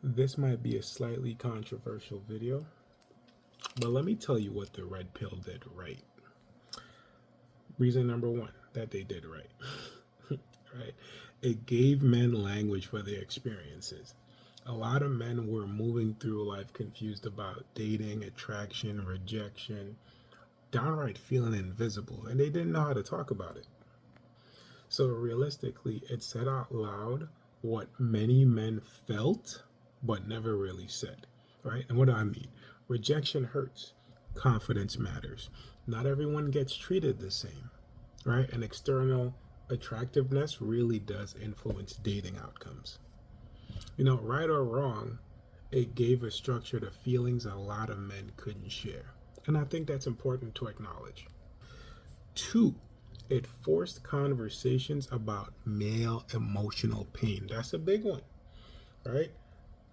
This might be a slightly controversial video, but let me tell you what the red pill did right. Reason number one that they did right. Right? It gave men language for their experiences. A lot of men were moving through life confused about dating, attraction, rejection, downright feeling invisible, and they didn't know how to talk about it. So realistically, it said out loud what many men felt but never really said, right? And what do I mean? Rejection hurts. Confidence matters. Not everyone gets treated the same, right? And external attractiveness really does influence dating outcomes. Right or wrong, it gave a structure to feelings a lot of men couldn't share. And I think that's important to acknowledge. Two, it forced conversations about male emotional pain. That's a big one, right?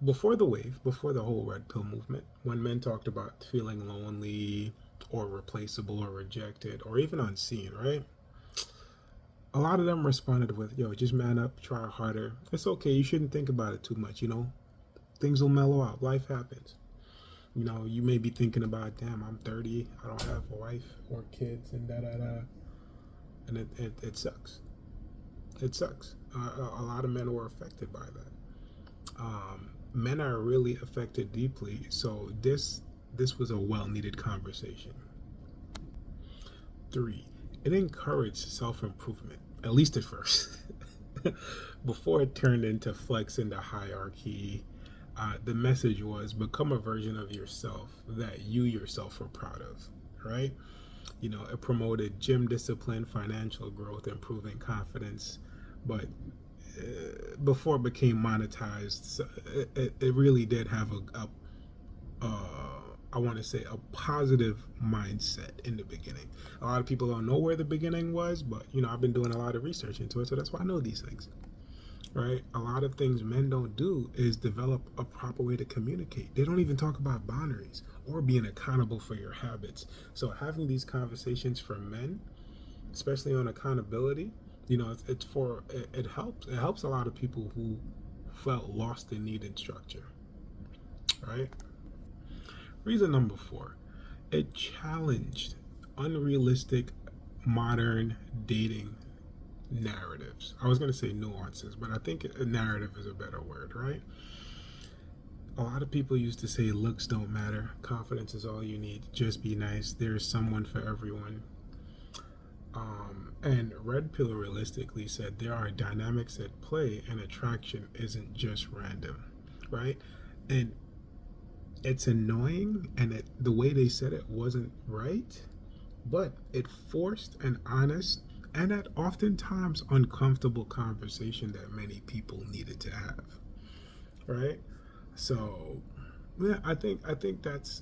Before the wave, before the whole red pill movement, when men talked about feeling lonely or replaceable or rejected or even unseen, right? A lot of them responded with, yo, just man up, try harder. It's okay. You shouldn't think about it too much. Things will mellow out. Life happens. You may be thinking about, damn, I'm 30. I don't have a wife or kids and da-da-da. And it sucks. It sucks. A lot of men were affected by that. Men are really affected deeply. So this was a well-needed conversation. Three, it encouraged self-improvement, at least at first, before it turned into flex into hierarchy. The message was become a version of yourself that you yourself were proud of, right? It promoted gym discipline, financial growth, improving confidence, but before it became monetized, it really did have I want to say a positive mindset in the beginning. A lot of people don't know where the beginning was, but I've been doing a lot of research into it, so that's why I know these things. Right? A lot of things men don't do is develop a proper way to communicate. They don't even talk about boundaries or being accountable for your habits. So having these conversations for men, especially on accountability, it helps. It helps a lot of people who felt lost and needed structure. Right? Reason number four, it challenged unrealistic modern dating narratives. I was going to say nuances, but I think a narrative is a better word, right? A lot of people used to say looks don't matter, confidence is all you need, just be nice, there's someone for everyone. And red pill realistically said there are dynamics at play and attraction isn't just random, right? And it's annoying, and the way they said it wasn't right, but it forced an honest and at oftentimes uncomfortable conversation that many people needed to have, right? So yeah, I think that's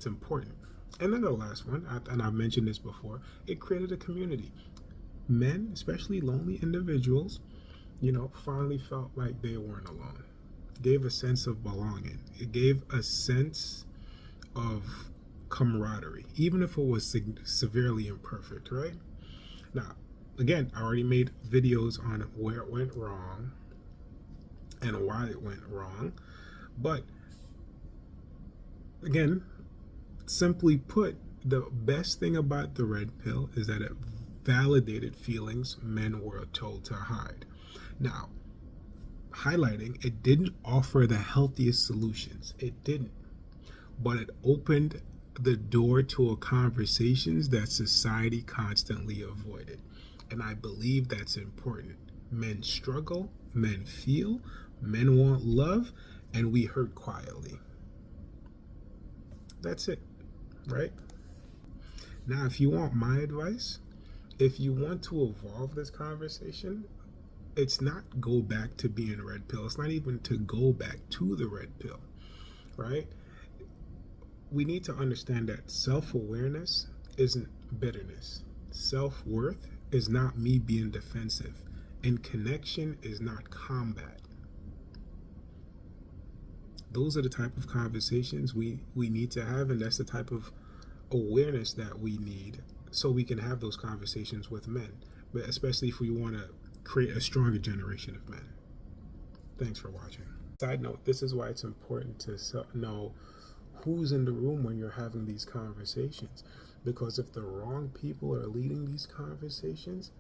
important. And then the last one, and I've mentioned this before, it created a community. Men, especially lonely individuals, finally felt like they weren't alone. Gave a sense of belonging. It gave a sense of camaraderie, even if it was severely imperfect, right? Now, again, I already made videos on where it went wrong and why it went wrong. But again, simply put, the best thing about the red pill is that it validated feelings men were told to hide. Now, highlighting, it didn't offer the healthiest solutions. It didn't. But it opened the door to conversations that society constantly avoided. And I believe that's important. Men struggle, men feel, men want love, and we hurt quietly. That's it, right? Now, if you want my advice, if you want to evolve this conversation, it's not go back to being red pill. It's not even to go back to the red pill, right? We need to understand that self-awareness isn't bitterness. Self-worth is not me being defensive. And connection is not combat. Those are the type of conversations we need to have, and that's the type of awareness that we need so we can have those conversations with men, but especially if we want to create a stronger generation of men. Thanks for watching. Side note, this is why it's important to know who's in the room when you're having these conversations. Because if the wrong people are leading these conversations,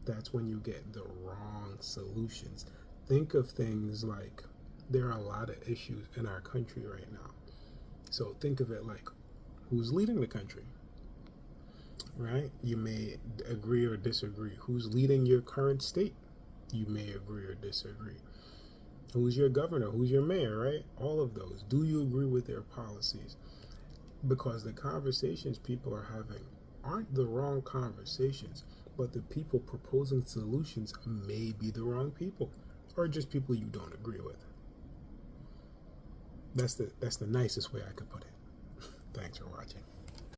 that's when you get the wrong solutions. Think of things like there are a lot of issues in our country right now. So think of it like who's leading the country, right? You may agree or disagree. Who's leading your current state? You may agree or disagree. Who's your governor? Who's your mayor, right? All of those. Do you agree with their policies? Because the conversations people are having aren't the wrong conversations, but the people proposing solutions may be the wrong people, or just people you don't agree with. That's the nicest way I could put it. Thanks for watching.